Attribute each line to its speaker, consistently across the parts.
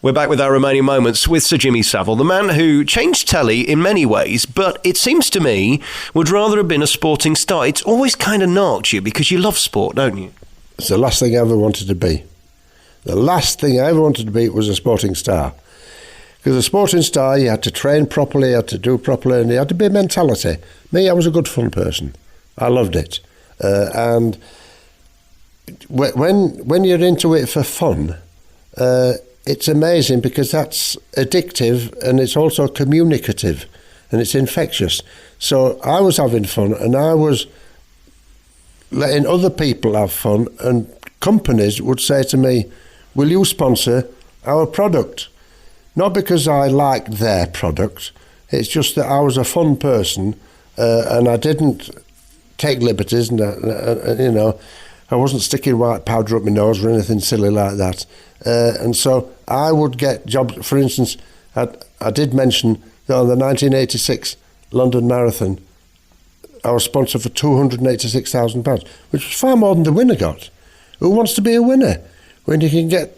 Speaker 1: We're back with our remaining moments with Sir Jimmy Savile, the man who changed telly in many ways, but it seems to me would rather have been a sporting star. It's always kind of knocked you because you love sport, don't you?
Speaker 2: It's the last thing I ever wanted to be. The last thing I ever wanted to be was a sporting star. Because a sporting star, you had to train properly, you had to do properly, and you had to be a mentality. Me, I was a good fun person. I loved it. And when you're into it for fun, it's amazing because that's addictive and it's also communicative and it's infectious. So I was having fun and I was letting other people have fun, and companies would say to me, will you sponsor our product? Not because I liked their product, it's just that I was a fun person and I didn't take liberties and you know, I wasn't sticking white powder up my nose or anything silly like that. And so I would get jobs. For instance, I did mention that on the 1986 London Marathon, I was sponsored for £286,000, which was far more than the winner got. Who wants to be a winner when you can get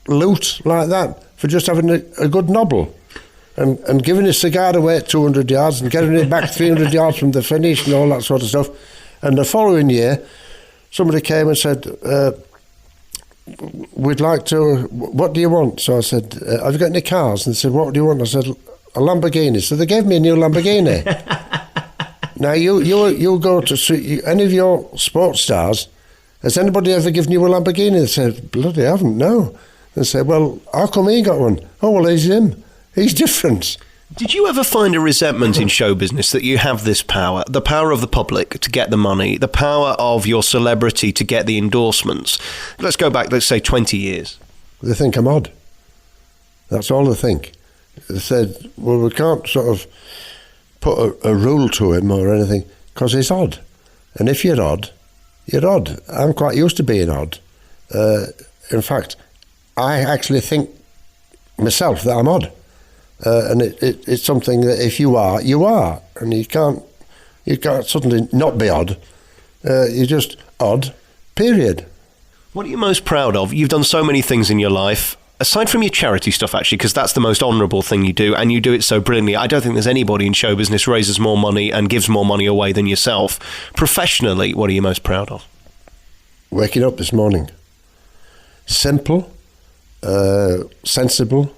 Speaker 2: loot like that for just having a good nobble? And giving a cigar away at 200 yards and getting it back 300 yards from the finish and all that sort of stuff. And the following year, somebody came and said, we'd like to, what do you want? So I said, have you got any cars? And they said, what do you want? I said, a Lamborghini. So they gave me a new Lamborghini. Now, you go to see any of your sports stars, has anybody ever given you a Lamborghini? They said, bloody haven't, no. They said, well, how come he got one? Oh, well, he's him. He's different.
Speaker 1: Did you ever find a resentment in show business that you have this power, the power of the public to get the money, the power of your celebrity to get the endorsements? Let's go back, let's say 20 years.
Speaker 2: They think I'm odd. That's all they think. They said, well, we can't sort of put a rule to him or anything because he's odd. And if you're odd, you're odd. I'm quite used to being odd. In fact, I actually think myself that I'm odd. And it's something that if you are, you are, and you can't suddenly not be odd. You're just odd, period.
Speaker 1: What are you most proud of? You've done so many things in your life, aside from your charity stuff, actually, because that's the most honourable thing you do, and you do it so brilliantly. I don't think there's anybody in show business raises more money and gives more money away than yourself. Professionally, what are you most proud of?
Speaker 2: Waking up this morning. Simple, sensible,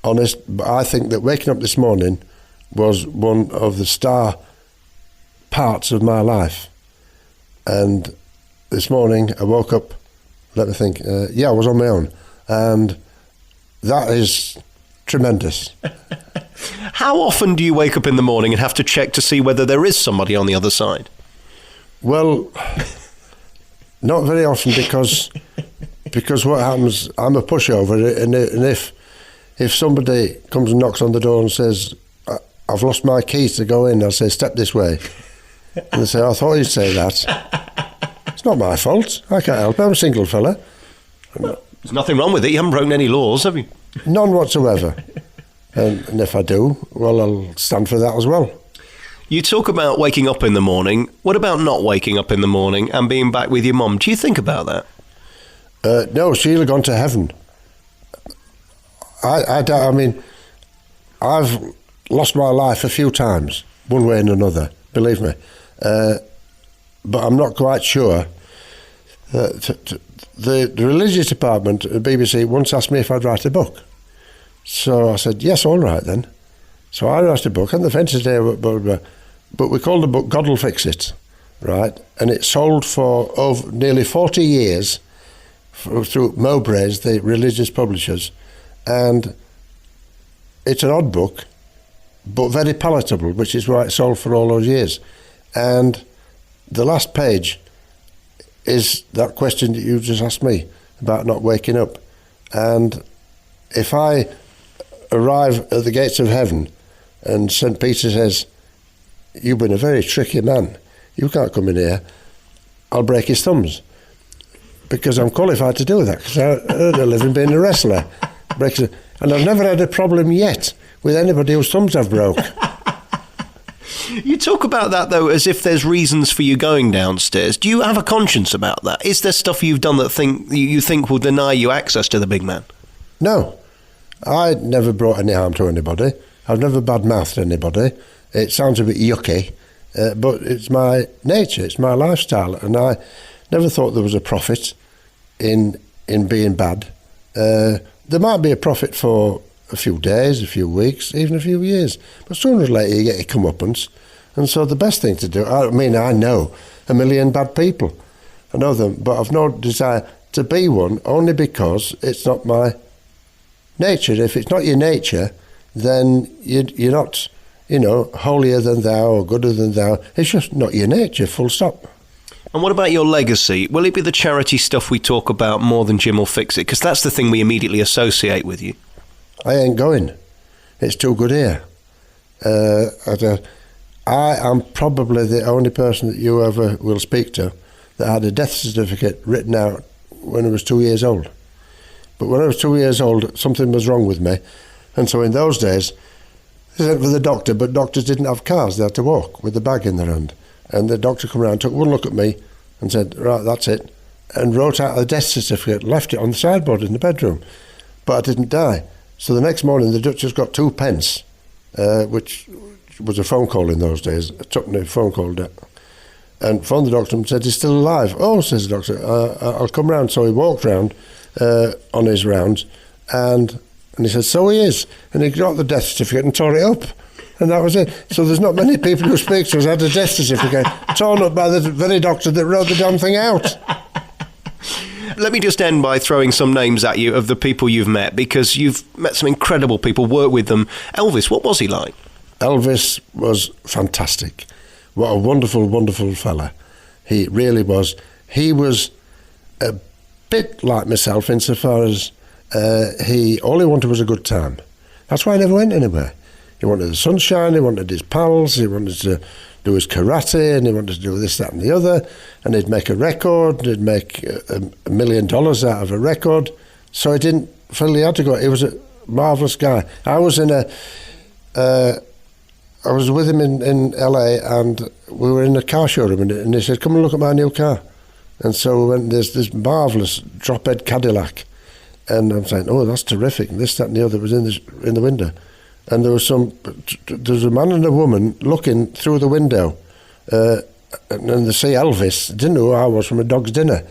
Speaker 2: honest, but I think that waking up this morning was one of the star parts of my life. And this morning I woke up, let me think, I was on my own, and that is tremendous.
Speaker 1: How often do you wake up in the morning and have to check to see whether there is somebody on the other side?
Speaker 2: Well, not very often because what happens, I'm a pushover, and if somebody comes and knocks on the door and says, I've lost my keys to go in, I'll say, step this way. And they say, I thought you'd say that. It's not my fault. I can't help it. I'm a single fella.
Speaker 1: There's nothing wrong with it. You haven't broken any laws, have you?
Speaker 2: None whatsoever. And if I do, well, I'll stand for that as well.
Speaker 1: You talk about waking up in the morning. What about not waking up in the morning and being back with your mum? Do you think about that?
Speaker 2: No, she'll have gone to heaven. I mean, I've lost my life a few times, one way and another, believe me. But I'm not quite sure. The religious department at BBC once asked me if I'd write a book. So I said, yes, all right then. So I wrote a book, and the fancy day, but we called the book God'll Fix It, right? And it sold for over nearly 40 years through Mowbray's, the religious publishers. And it's an odd book, but very palatable, which is why it sold for all those years. And the last page is that question that you just asked me about not waking up. And if I arrive at the gates of heaven and St. Peter says, you've been a very tricky man, you can't come in here, I'll break his thumbs. Because I'm qualified to do that, because I earn a living being a wrestler. And I've never had a problem yet with anybody whose thumbs I've broke.
Speaker 1: You talk about that, though, as if there's reasons for you going downstairs. Do you have a conscience about that? Is there stuff you've done that you think will deny you access to the big man?
Speaker 2: No. I never brought any harm to anybody. I've never bad-mouthed anybody. It sounds a bit yucky, but it's my nature, it's my lifestyle, and I never thought there was a profit in being bad. There might be a profit for a few days, a few weeks, even a few years, but sooner or later you get your comeuppance. And so the best thing to do, I mean, I know a million bad people. I know them, but I've no desire to be one, only because it's not my nature. If it's not your nature, then you're not, holier than thou or gooder than thou. It's just not your nature, full stop.
Speaker 1: And what about your legacy? Will it be the charity stuff we talk about more than Jim will fix it? Because that's the thing we immediately associate with you.
Speaker 2: I ain't going. It's too good here. I am probably the only person that you ever will speak to that had a death certificate written out when I was 2 years old. But when I was 2 years old, something was wrong with me. And so in those days, they sent for the doctor, but doctors didn't have cars. They had to walk with the bag in their hand. And the doctor came around, took one look at me and said, right, that's it, and wrote out a death certificate, left it on the sideboard in the bedroom. But I didn't die. So the next morning, the Duchess got 2 pence, which was a phone call in those days, a tuppenny phone call, and phoned the doctor and said, he's still alive. Oh, says the doctor, I'll come round. So he walked round on his rounds, and he said, so he is. And he got the death certificate and tore it up. And that was it. So there's not many people who speak to us had a death certificate torn up by the very doctor that wrote the damn thing out.
Speaker 1: Let me just end by throwing some names at you of the people you've met, because you've met some incredible people, worked with them. Elvis, what was he like?
Speaker 2: Elvis was fantastic. What a wonderful, wonderful fella. He really was. He was a bit like myself insofar as all he wanted was a good time. That's why he never went anywhere. He wanted the sunshine, he wanted his pals, he wanted to do his karate, and he wanted to do this, that and the other, and he'd make a record, and he'd make $1 million out of a record, so he didn't feel he had to go. He was a marvellous guy. I was with him in LA, and we were in a car showroom, and he said, come and look at my new car. And so we went, there's this marvellous drop-head Cadillac, and I'm saying, oh, that's terrific, and this, that and the other was in the window. And there was a man and a woman looking through the window, and they see Elvis. They didn't know who I was from a dog's dinner,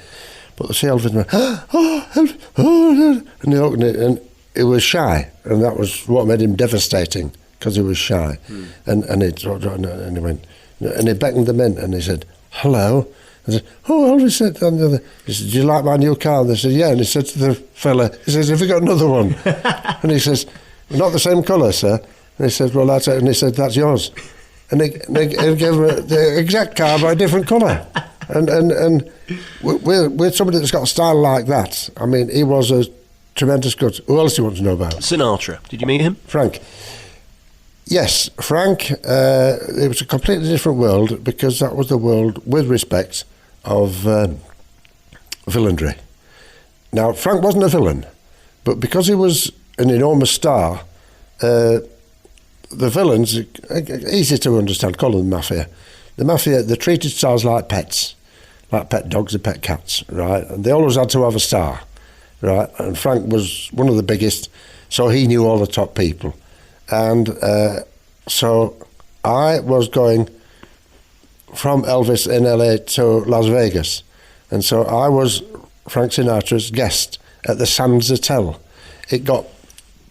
Speaker 2: but they see Elvis and went, oh, Elvis, oh, and he looked at it, and he was shy, and that was what made him devastating, because he was shy. And he went, and he beckoned them in, and he said, hello. I said, oh, Elvis said, and the other, he said, do you like my new car? And they said, yeah. And he said to the fella, he says, have you got another one? And he says, not the same colour, sir. And he said, well, that's it. And he said, that's yours. And they gave him the exact car by a different colour. And with somebody that's got a style like that, I mean, he was a tremendous good. Who else do you want to know about?
Speaker 1: Sinatra. Did you meet him?
Speaker 2: Frank. Yes, Frank. It was a completely different world, because that was the world, with respect, of villainry. Now, Frank wasn't a villain, but because he was an enormous star, the villains, easy to understand, call them mafia. The mafia, they treated stars like pets, like pet dogs and pet cats, right? And they always had to have a star, right? And Frank was one of the biggest, so he knew all the top people. And so I was going from Elvis in LA to Las Vegas. And so I was Frank Sinatra's guest at the Sands Hotel. It got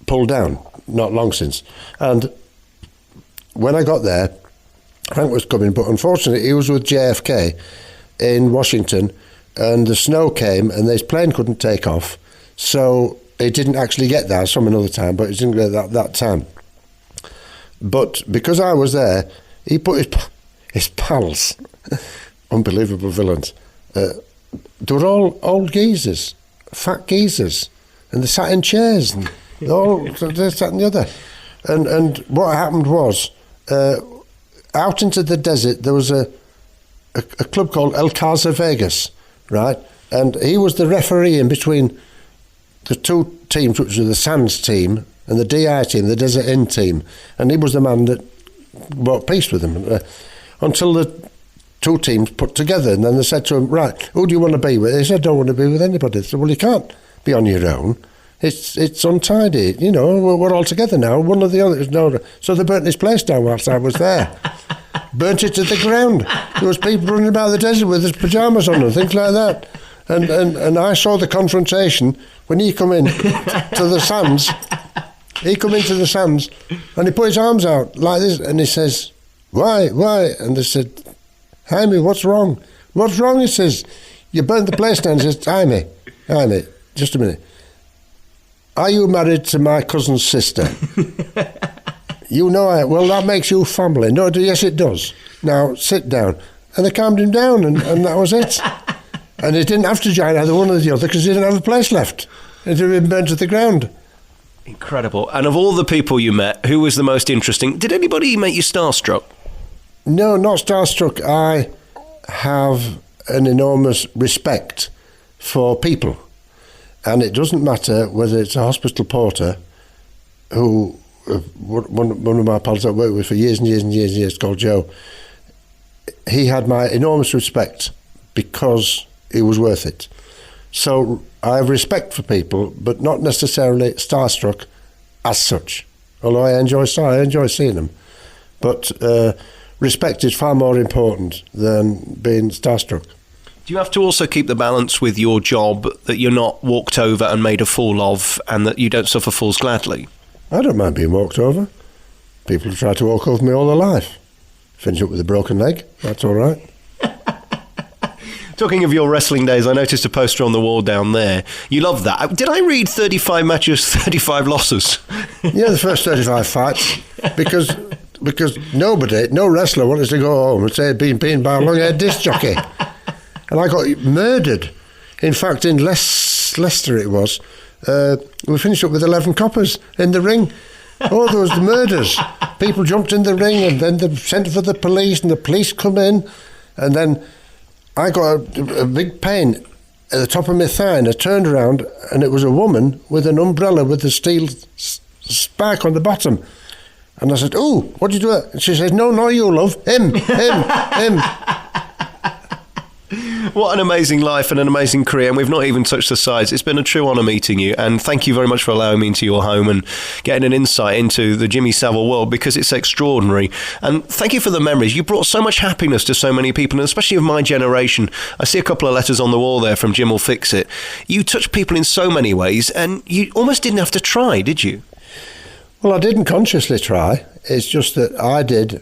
Speaker 2: pulled down not long since. And when I got there, Frank was coming, but unfortunately he was with JFK in Washington, and the snow came and his plane couldn't take off, so he didn't actually get there some another time, but he didn't get that time. But because I was there, he put his pals, unbelievable villains, they were all old geezers, fat geezers, and they sat in chairs, and all this, that and the other. And what happened was, out into the desert, there was a club called El Casa Vegas, right? And he was the referee in between the two teams, which were the Sands team and the DI team, the Desert Inn team. And he was the man that brought peace with them until the two teams put together. And then they said to him, right, who do you want to be with? He said, I don't want to be with anybody. They said, well, you can't be on your own. It's untidy. You know, we're all together now. One or the other. No. So they burnt his place down whilst I was there. Burnt it to the ground. There was people running about the desert with his pyjamas on and things like that. And I saw the confrontation when he come in to the sands. He come into the sands and he put his arms out like this and he says, why? And they said, Jaime, what's wrong? What's wrong? He says, you burnt the place down. He says, Jaime, just a minute. Are you married to my cousin's sister? You know I... Well, that makes you family. No, yes, it does. Now, sit down. And they calmed him down, and that was it. And he didn't have to join either one or the other because he didn't have a place left. It had been burnt to the ground.
Speaker 1: Incredible. And of all the people you met, who was the most interesting? Did anybody make you starstruck?
Speaker 2: No, not starstruck. I have an enormous respect for people. And it doesn't matter whether it's a hospital porter who, one of my pals I worked with for years and years and years and years, called Joe, he had my enormous respect because he was worth it. So I have respect for people, but not necessarily starstruck as such. Although I enjoy seeing them. But respect is far more important than being starstruck.
Speaker 1: Do you have to also keep the balance with your job, that you're not walked over and made a fool of, and that you don't suffer fools gladly?
Speaker 2: I don't mind being walked over. People have tried to walk over me all their life. Finish up with a broken leg, that's all right.
Speaker 1: Talking of your wrestling days, I noticed a poster on the wall down there. You love that. Did I read 35 matches, 35 losses?
Speaker 2: Yeah, the first 35 fights, because no wrestler wanted to go home and say he'd been beaten by a long-haired disc jockey. And I got murdered. In fact, in Leicester it was, we finished up with 11 coppers in the ring. Oh, there was the murders. People jumped in the ring and then they sent for the police and the police come in. And then I got a big pain at the top of my thigh and I turned around and it was a woman with an umbrella with a steel spike on the bottom. And I said, "Oh, what did you do?" And she said, No, you love. Him.
Speaker 1: What an amazing life and an amazing career, and we've not even touched the sides. It's been a true honour meeting you, and thank you very much for allowing me into your home and getting an insight into the Jimmy Savile world, because it's extraordinary. And thank you for the memories. You brought so much happiness to so many people, and especially of my generation. I see a couple of letters on the wall there from Jim Will Fix It. You touched people in so many ways, and you almost didn't have to try, did you?
Speaker 2: Well, I didn't consciously try. It's just that I did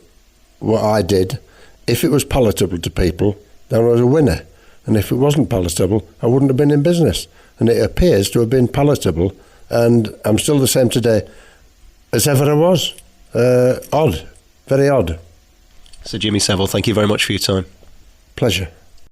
Speaker 2: what I did. If it was palatable to people, then I was a winner. And if it wasn't palatable, I wouldn't have been in business. And it appears to have been palatable, and I'm still the same today as ever I was. Odd, very odd.
Speaker 1: So Jimmy Savile, thank you very much for your time.
Speaker 2: Pleasure.